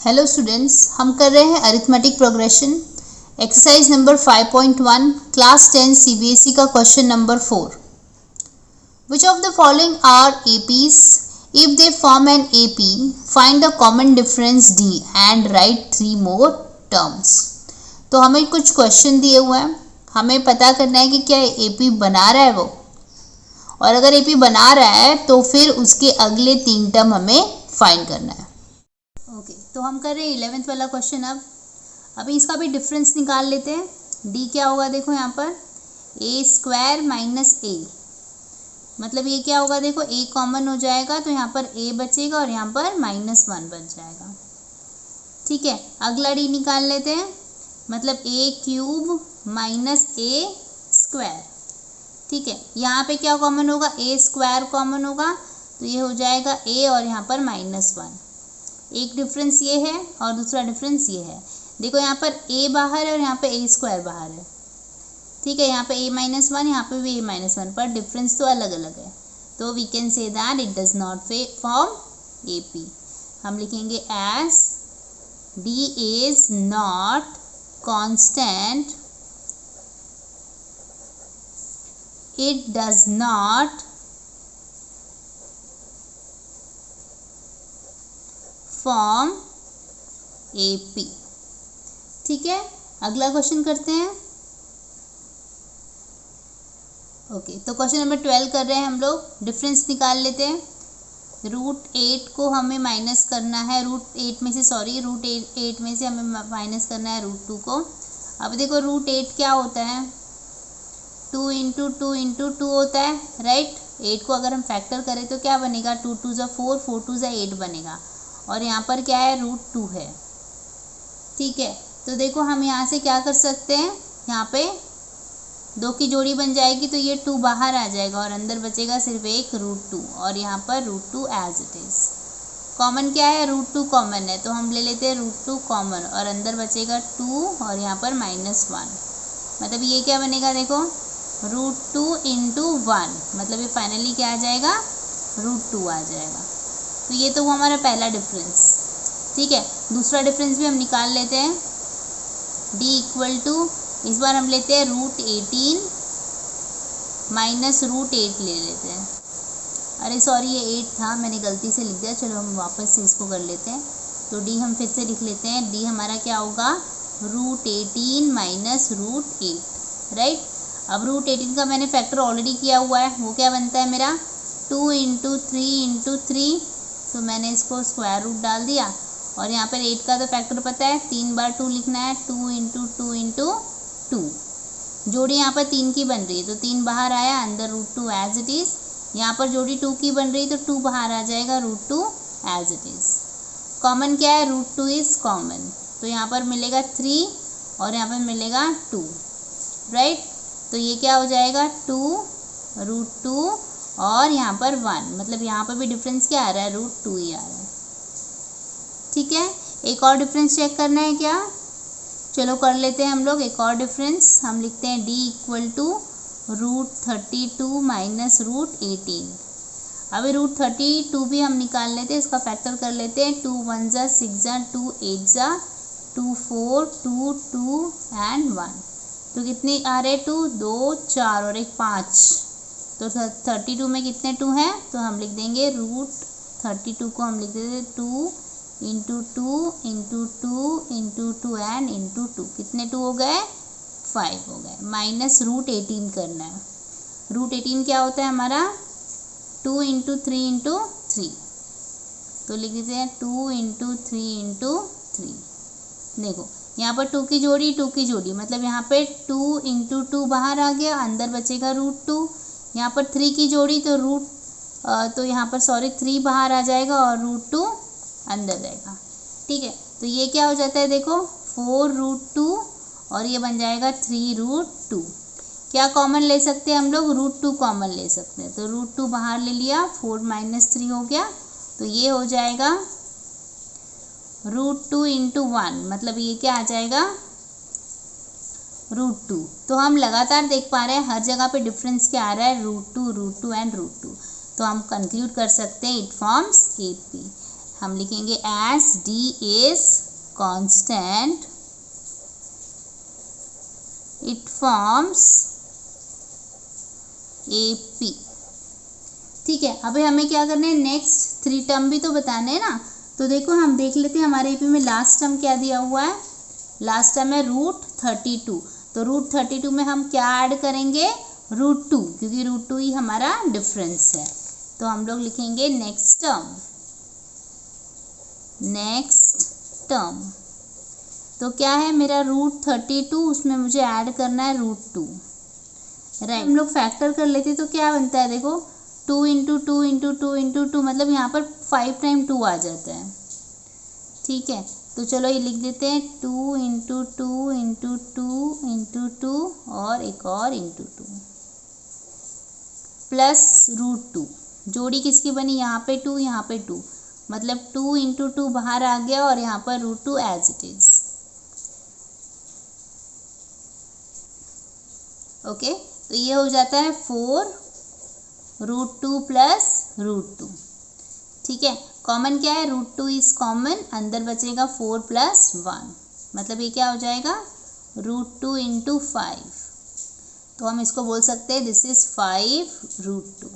Hello students, हम कर रहे हैं arithmetic progression exercise number 5.1 class 10 CBSE का question number 4। Which of the following are APs? If they form an AP find the common difference d and write 3 more terms. तो हमें कुछ question दिए हुए हैं, हमें पता करना है कि क्या एपी बना रहा है वो, और अगर एपी बना रहा है तो फिर उसके अगले 3 टर्म हमें फाइंड करना है। ओके, तो हम कर रहे हैं 11th वाला क्वेश्चन। अब इसका भी डिफरेंस निकाल लेते हैं। डी क्या होगा, देखो यहाँ पर ए स्क्वायर माइनस ए, मतलब ये क्या होगा, देखो ए कॉमन हो जाएगा तो यहाँ पर ए बचेगा और यहाँ पर -1 बच जाएगा। ठीक है, अगला डी निकाल लेते हैं, मतलब ए क्यूब माइनस ए स्क्वायर। ठीक है, यहाँ पे क्या कॉमन होगा, ए स्क्वायर कॉमन होगा तो ये हो जाएगा ए और यहाँ पर -1। एक डिफरेंस ये है और दूसरा डिफरेंस ये है। देखो यहाँ पर a बाहर है और यहाँ पे a स्क्वायर बाहर है। ठीक है, यहाँ पे a-1, यहाँ पे भी a-1, पर डिफरेंस तो अलग अलग है, तो we can say that it does not form AP। हम लिखेंगे as D is not constant, it does not form AP। ठीक है, अगला क्वेश्चन करते हैं। ओके, तो क्वेश्चन नंबर 12 कर रहे हैं हम लोग। डिफरेंस निकाल लेते हैं। √8 को हमें माइनस करना है, √8 में से हमें माइनस करना है √2 को। अब देखो √8 क्या होता है, 2 × 2 × 2 होता है, राइट। 8 को अगर हम फैक्टर करें तो क्या बनेगा, 2 × 2 = 4, 4 × 2 = 8 बनेगा, और यहाँ पर क्या है, √2 है। ठीक है, तो देखो हम यहाँ से क्या कर सकते हैं, यहाँ पे 2 की जोड़ी बन जाएगी तो ये 2 बाहर आ जाएगा और अंदर बचेगा सिर्फ एक √2, और यहाँ पर √2 एज इट इज। कॉमन क्या है, √2 कॉमन है तो हम ले लेते हैं √2 कॉमन, और अंदर बचेगा 2 और यहाँ पर -1, मतलब ये क्या बनेगा, देखो √2 × 1, मतलब ये फाइनली क्या आ जाएगा, √2 आ जाएगा। तो ये तो वो हमारा पहला डिफरेंस। ठीक है, दूसरा डिफरेंस भी हम निकाल लेते हैं। D = इस बार हम लेते हैं √18 माइनस √8 ले लेते हैं। अरे सॉरी, ये 8 था, मैंने गलती से लिख दिया, चलो हम वापस से इसको कर लेते हैं। तो D हम फिर से लिख लेते हैं। D हमारा क्या होगा, √18 माइनस √8, राइट। अब √18 का मैंने फैक्टर ऑलरेडी किया हुआ है, वो क्या बनता है मेरा, 2 × 3 × 3, तो मैंने इसको स्क्वायर रूट डाल दिया, और यहाँ पर 8 का तो फैक्टर पता है, 3 बार 2 लिखना है, 2 × 2 × 2। जोड़ी यहाँ पर 3 की बन रही है तो 3 बाहर आया, अंदर √2 एज इट इज। यहाँ पर जोड़ी 2 की बन रही है तो 2 बाहर आ जाएगा, √2 एज इट इज। कॉमन क्या है, √2 इज कॉमन, तो यहाँ पर मिलेगा 3 और यहाँ पर मिलेगा 2, राइट। तो ये क्या हो जाएगा, 2 √2 और यहाँ पर 1, मतलब यहाँ पर भी डिफरेंस क्या आ रहा है, √2 ही आ रहा है। ठीक है, एक और डिफरेंस चेक करना है क्या, चलो कर लेते हैं हम लोग एक और डिफरेंस। हम लिखते हैं D = √32 माइनस √18। अभी √32 भी हम निकाल लेते हैं, इसका फैक्टर कर लेते हैं। 2 × 1 = 6, 2 × 8 = 2, 4, 2, 2 एंड 1, तो कितने आ रहे, 2, 2, 4 और एक 5, तो 32 में कितने 2 हैं, तो हम लिख देंगे √32 को हम लिख देते 2 × 2 × 2 × 2 एंड × 2, कितने 2 हो गए, 5 हो गए, माइनस √18 करना है। √18 क्या होता है हमारा, 2 × 3 × 3, तो लिख देते हैं 2 × 3 × 3। देखो यहाँ पर 2 की जोड़ी 2 की जोड़ी, मतलब यहाँ पे 2 × 2 बाहर आ गया, अंदर बचेगा √2। यहाँ पर 3 की जोड़ी तो यहाँ पर 3 बाहर आ जाएगा और √2 अंदर रहेगा। ठीक है, तो ये क्या हो जाता है, देखो 4√2 और ये बन जाएगा 3√2। क्या कॉमन ले सकते हैं हम लोग, √2 कॉमन ले सकते हैं, तो √2 बाहर ले लिया, 4 - 3 हो गया, तो ये हो जाएगा √2 × 1, मतलब ये क्या आ जाएगा, √2। तो हम लगातार देख पा रहे हैं हर जगह पे डिफरेंस क्या आ रहा है, √2 एंड √2, तो हम कंक्लूड कर सकते हैं इट फॉर्म्स AP। हम लिखेंगे as D is constant it forms A P. ठीक है, अभी हमें क्या करना है, नेक्स्ट 3 टर्म भी तो बताने हैं ना। तो देखो हम देख लेते हैं हमारे एपी में लास्ट टर्म क्या दिया हुआ है। लास्ट टर्म है √32। तो √32 में हम क्या ऐड करेंगे, √2, क्योंकि √2 ही हमारा डिफरेंस है। तो हम लोग लिखेंगे नेक्स्ट टर्म। तो क्या है मेरा √32, उसमें मुझे ऐड करना है √2, राइट। हम लोग फैक्टर कर लेते तो क्या बनता है, देखो 2 इंटू 2 इंटू 2 इंटू 2, मतलब यहाँ पर 5 टाइम 2 आ जाता है। ठीक है, तो चलो ये लिख देते हैं 2 इंटू 2 इंटू 2 इंटू 2 और एक और इंटू 2 प्लस √2। जोड़ी किसकी बनी, यहाँ पे 2 यहाँ पे 2, मतलब 2 इंटू 2 बाहर आ गया और यहाँ पर √2 एज इट इज। ओके, तो ये हो जाता है 4 √2 प्लस √2। ठीक है, कॉमन क्या है, √2 इज कॉमन, अंदर बचेगा 4 प्लस 1, मतलब ये क्या हो जाएगा √2 इंटू 5। तो हम इसको बोल सकते हैं दिस इज 5√2,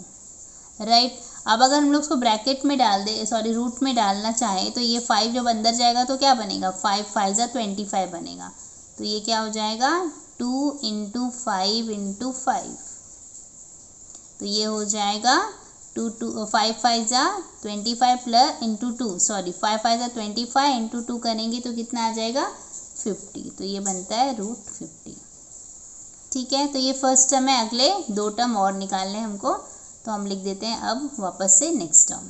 राइट। अब अगर हम लोग उसको ब्रैकेट में डाल दे, सॉरी रूट में डालना चाहे, तो ये 5 जब अंदर जाएगा तो क्या बनेगा, 5 5 जा 25 बनेगा। तो ये क्या हो जाएगा 2 इंटू 5 इंटू 5। तो ये हो जाएगा 5 5 जा 25 प्लस इंटू 2, सॉरी 5 5 जा 25 इंटू 2 करेंगे तो कितना आ जाएगा 50। तो ये बनता है √50। ठीक है, तो ये फर्स्ट टर्म है, अगले 2 टर्म और निकालने हैं हमको। तो हम लिख देते हैं अब वापस से नेक्स्ट टर्म।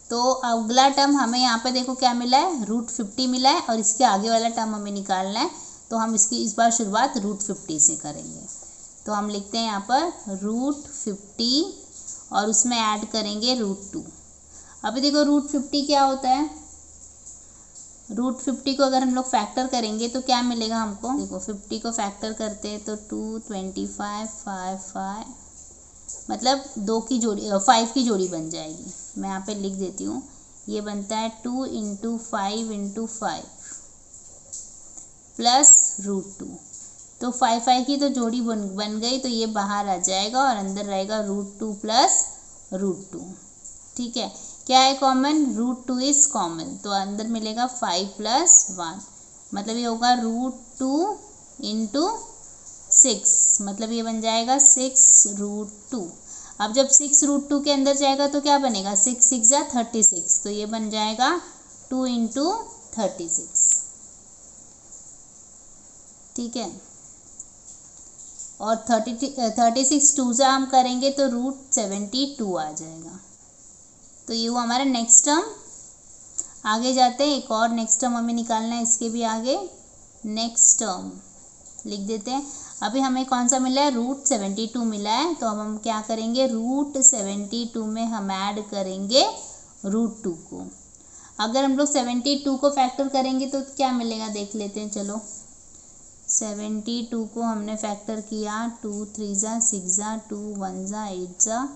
तो अगला टर्म हमें यहाँ पे देखो क्या मिला है, √50 मिला है, और इसके आगे वाला टर्म हमें निकालना है। तो हम इसकी इस बार शुरुआत √50 से करेंगे। तो हम लिखते हैं यहाँ पर √50 और उसमें ऐड करेंगे √2। अभी देखो √50 क्या होता है, √50 को अगर हम लोग फैक्टर करेंगे तो क्या मिलेगा हमको, देखो 50 को फैक्टर करते हैं तो 2 25 5 5, मतलब 2 की जोड़ी 5 की जोड़ी बन जाएगी। मैं यहाँ पे लिख देती हूँ, ये बनता है 2 इंटू 5 इंटू 5 प्लस √2। तो 5 5 की तो जोड़ी बन गई, तो ये बाहर आ जाएगा और अंदर रहेगा √2 प्लस √2। ठीक है, क्या है कॉमन, √2 इज कॉमन, तो अंदर मिलेगा 5 प्लस 1, मतलब ये होगा √2 इंटू 6, मतलब ये बन जाएगा 6√2। अब जब 6√2 के अंदर जाएगा तो क्या बनेगा, 6 6 जा 36, तो ये बन जाएगा 2 इंटू 36। ठीक है, और 36 2 जा हम करेंगे तो √72 आ जाएगा। तो ये हुआ हमारा नेक्स्ट टर्म। आगे जाते हैं, एक और नेक्स्ट टर्म हमें निकालना है, इसके भी आगे नेक्स्ट टर्म लिख देते हैं। अभी हमें कौन सा मिला है, √72 मिला है। तो अब हम क्या करेंगे, √72 में हम ऐड करेंगे √2 को। अगर हम लोग 72 को फैक्टर करेंगे तो क्या मिलेगा, देख लेते हैं। चलो 72 को हमने फैक्टर किया, 2 3 जा 6 जा 2 1 जा 8 जा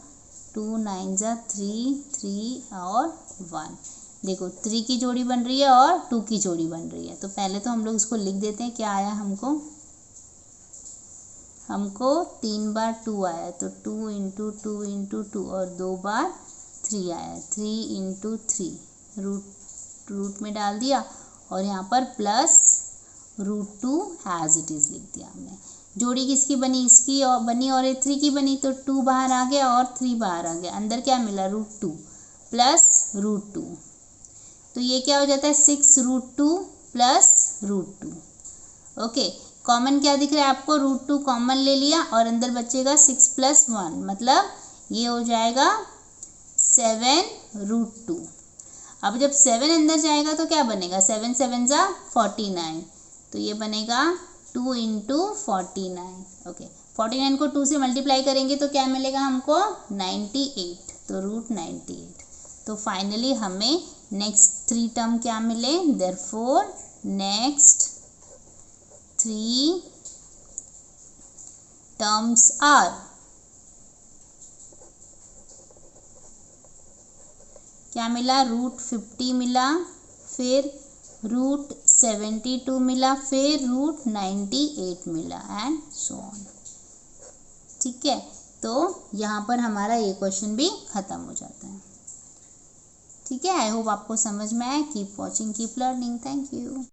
2 9 जा 3 3 और 1। देखो 3 की जोड़ी बन रही है और 2 की जोड़ी बन रही है। तो पहले तो हम लोग इसको लिख देते हैं, क्या आया हमको 3 बार 2 आया, तो 2 इंटू 2 इंटू 2 और 2 बार 3 आया, 3 इंटू 3 रूट में डाल दिया और यहाँ पर प्लस √2 एज इट इज़ लिख दिया हमने। जोड़ी किसकी बनी, इसकी और बनी और 3 की बनी, तो 2 बाहर आ गया और 3 बाहर आ गया, अंदर क्या मिला √2 प्लस √2। तो ये क्या हो जाता है 6√2 प्लस √2। ओके, कॉमन क्या दिख रहा है आपको, √2 कॉमन ले लिया और अंदर बचेगा 6 प्लस 1, मतलब ये हो जाएगा 7√2। अब जब 7 अंदर जाएगा तो क्या बनेगा, 7 7 जा 49, तो ये बनेगा 2 इंटू 49। ओके, 49 को 2 से मल्टीप्लाई करेंगे तो क्या मिलेगा हमको 98, तो √98। तो फाइनली हमें नेक्स्ट 3 टर्म क्या मिले, देयरफॉर नेक्स्ट 3 टर्म्स आर क्या मिला, √50 मिला, फिर √72 मिला, फिर √98 मिला एंड सो ऑन। ठीक है, तो यहाँ पर हमारा ये क्वेश्चन भी ख़त्म हो जाता है। ठीक है, आई होप आपको समझ में आया। Keep watching, keep learning. Thank you.